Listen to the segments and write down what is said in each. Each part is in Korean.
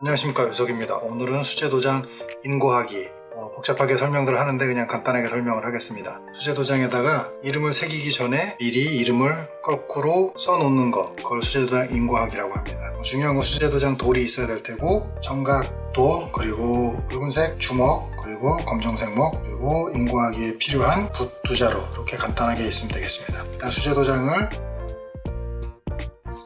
안녕하십니까, 유석입니다. 오늘은 수제도장 인고하기 복잡하게 설명들을 하는데 그냥 간단하게 설명을 하겠습니다. 수제도장에다가 이름을 새기기 전에 미리 이름을 거꾸로 써놓는 거, 그걸 수제도장 인고하기라고 합니다. 중요한 건 수제도장 돌이 있어야 될 테고, 정각도, 그리고 붉은색 주먹, 그리고 검정색 목, 그리고 인고하기에 필요한 붓 두 자루, 이렇게 간단하게 있으면 되겠습니다. 일단 수제도장을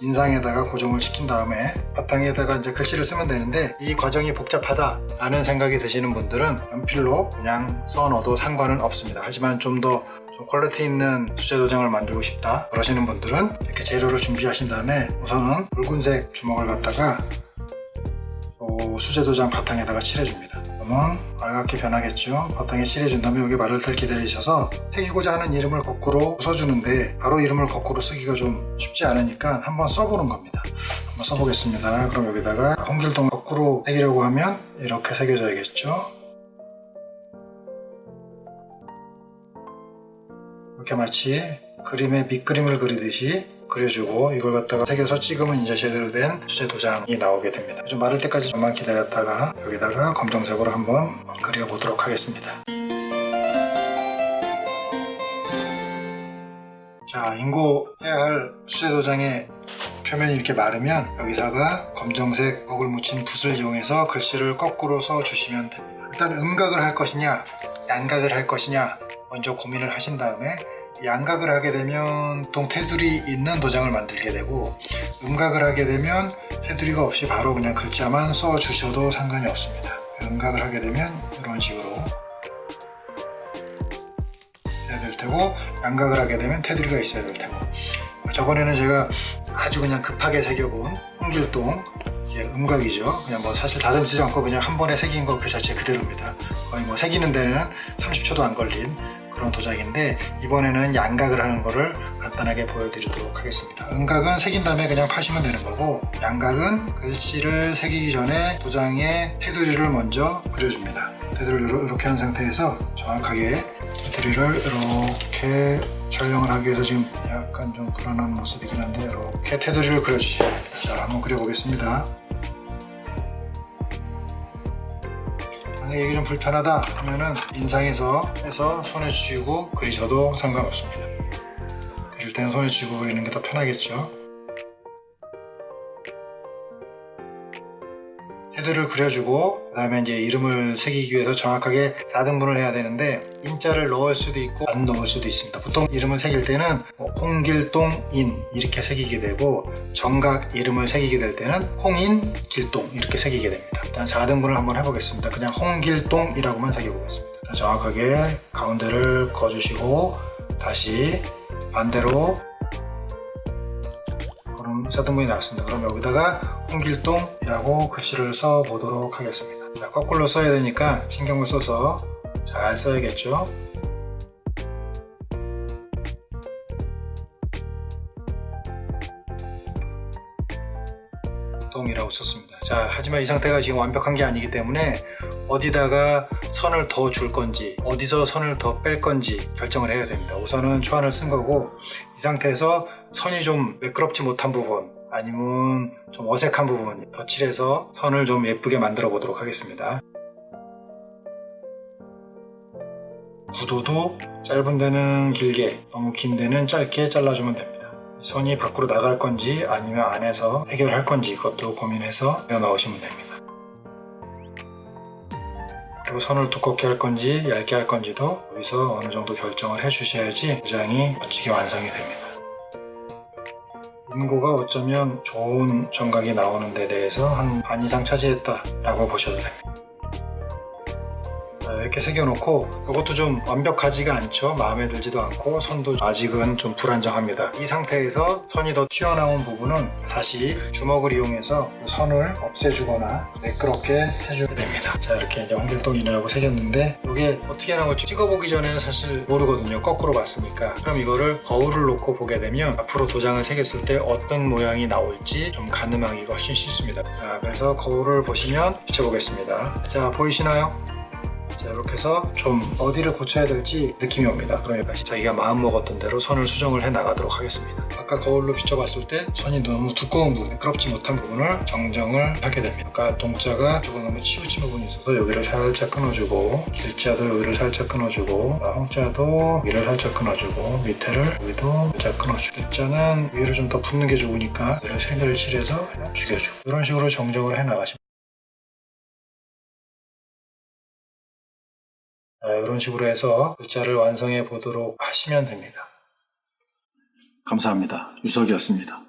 인상에다가 고정을 시킨 다음에 바탕에다가 이제 글씨를 쓰면 되는데, 이 과정이 복잡하다 라는 생각이 드시는 분들은 연필로 그냥 써넣어도 상관은 없습니다. 하지만 좀 더 퀄리티 있는 수제도장을 만들고 싶다 그러시는 분들은 이렇게 재료를 준비하신 다음에 우선은 붉은색 주먹을 갖다가 수제도장 바탕에다가 칠해줍니다. 그러면 빨갛게 변하겠죠. 바탕에 칠해준 다음에 여기 마를 때 기다리셔서 새기고자 하는 이름을 거꾸로 써주는데, 바로 이름을 거꾸로 쓰기가 좀 쉽지 않으니까 한번 써보는 겁니다. 한번 써보겠습니다. 그럼 여기다가 홍길동 거꾸로 새기려고 하면 이렇게 새겨져야겠죠. 이렇게 마치 그림의 밑그림을 그리듯이 그려주고, 이걸 갖다가 새겨서 찍으면 이제 제대로 된 수제도장이 나오게 됩니다. 좀 마를 때까지 좀만 기다렸다가 여기다가 검정색으로 한번 그려보도록 하겠습니다. 자, 인고해야 할 수제도장의 표면이 이렇게 마르면 여기다가 검정색 벽을 묻힌 붓을 이용해서 글씨를 거꾸로 써주시면 됩니다. 일단 음각을 할 것이냐 양각을 할 것이냐 먼저 고민을 하신 다음에, 양각을 하게 되면 보통 테두리 있는 도장을 만들게 되고, 음각을 하게 되면 테두리가 없이 바로 그냥 글자만 써 주셔도 상관이 없습니다. 음각을 하게 되면 이런 식으로 해야 될 테고, 양각을 하게 되면 테두리가 있어야 될 테고, 저번에는 제가 아주 그냥 급하게 새겨본 홍길동 음각이죠. 그냥 뭐 사실 다듬지도 않고 그냥 한 번에 새긴 거 그 자체 그대로입니다. 거의 뭐 새기는 데는 30초도 안 걸린 그런 도장인데, 이번에는 양각을 하는 거를 간단하게 보여드리도록 하겠습니다. 음각은 새긴 다음에 그냥 파시면 되는 거고, 양각은 글씨를 새기기 전에 도장의 테두리를 먼저 그려줍니다. 테두리를 이렇게 한 상태에서 정확하게 테두리를 이렇게 촬영을 하기 위해서 지금 약간 좀 불안한 모습이긴 한데, 이렇게 테두리를 그려주시면 됩니다. 자, 한번 그려보겠습니다. 만약에 이게 좀 불편하다 하면은 인상에서 해서 손에 쥐고 그리셔도 상관없습니다. 그릴 때는 손에 쥐고 그리는 게 더 편하겠죠. 테두리를 그려주고, 그 다음에 이제 이름을 새기기 위해서 정확하게 4등분을 해야 되는데, 인자를 넣을 수도 있고 안 넣을 수도 있습니다. 보통 이름을 새길 때는 홍길동인 이렇게 새기게 되고, 정각 이름을 새기게 될 때는 홍인길동 이렇게 새기게 됩니다. 일단 4등분을 한번 해보겠습니다. 그냥 홍길동이라고만 새겨보겠습니다. 정확하게 가운데를 그어주시고, 다시 반대로 4등분이 나왔습니다. 그럼 여기다가 홍길동이라고 글씨를 써 보도록 하겠습니다. 자, 거꾸로 써야 되니까 신경을 써서 잘 써야겠죠. 동이라고 썼습니다. 자, 하지만 이 상태가 지금 완벽한 게 아니기 때문에 어디다가 선을 더 줄 건지 어디서 선을 더 뺄 건지 결정을 해야 됩니다. 우선은 초안을 쓴 거고, 이 상태에서 선이 좀 매끄럽지 못한 부분 아니면 좀 어색한 부분 덧칠해서 선을 좀 예쁘게 만들어 보도록 하겠습니다. 구도도 짧은 데는 길게, 너무 긴 데는 짧게 잘라주면 됩니다. 선이 밖으로 나갈 건지 아니면 안에서 해결할 건지 그것도 고민해서 넣으시면 됩니다. 그리고 선을 두껍게 할 건지 얇게 할 건지도 여기서 어느 정도 결정을 해 주셔야지 도장이 멋지게 완성이 됩니다. 인고가 어쩌면 좋은 정각이 나오는 데 대해서 한 반 이상 차지했다 라고 보셔도 됩니다. 이렇게 새겨놓고, 이것도 좀 완벽하지가 않죠. 마음에 들지도 않고 선도 아직은 좀 불안정합니다. 이 상태에서 선이 더 튀어나온 부분은 다시 주먹을 이용해서 선을 없애주거나 매끄럽게 해주게 됩니다. 자, 이렇게 이제 홍길동이라고 새겼는데, 이게 어떻게 나올지 찍어보기 전에는 사실 모르거든요. 거꾸로 봤으니까. 그럼 이거를 거울을 놓고 보게 되면 앞으로 도장을 새겼을 때 어떤 모양이 나올지 좀 가늠하기가 훨씬 쉽습니다. 자, 그래서 거울을 보시면 비춰보겠습니다. 자, 보이시나요? 자, 이렇게 해서 좀 어디를 고쳐야 될지 느낌이 옵니다. 그러니까 자기가 마음 먹었던 대로 선을 수정을 해 나가도록 하겠습니다. 아까 거울로 비춰봤을 때 선이 너무 두꺼운 부분, 매끄럽지 못한 부분을 정정을 하게 됩니다. 아까 동자가 조금 너무 치우친 부분이 있어서 여기를 살짝 끊어주고, 길자도 여기를 살짝 끊어주고, 홍자도 위를 살짝 끊어주고, 밑에를 여기도 살짝 끊어주고, 길자는 위로 좀 더 붙는 게 좋으니까 얘를 3개를 칠해서 그냥 죽여주고, 이런 식으로 정정을 해 나가십니다. 이런 식으로 해서 글자를 완성해 보도록 하시면 됩니다. 감사합니다. 유석이었습니다.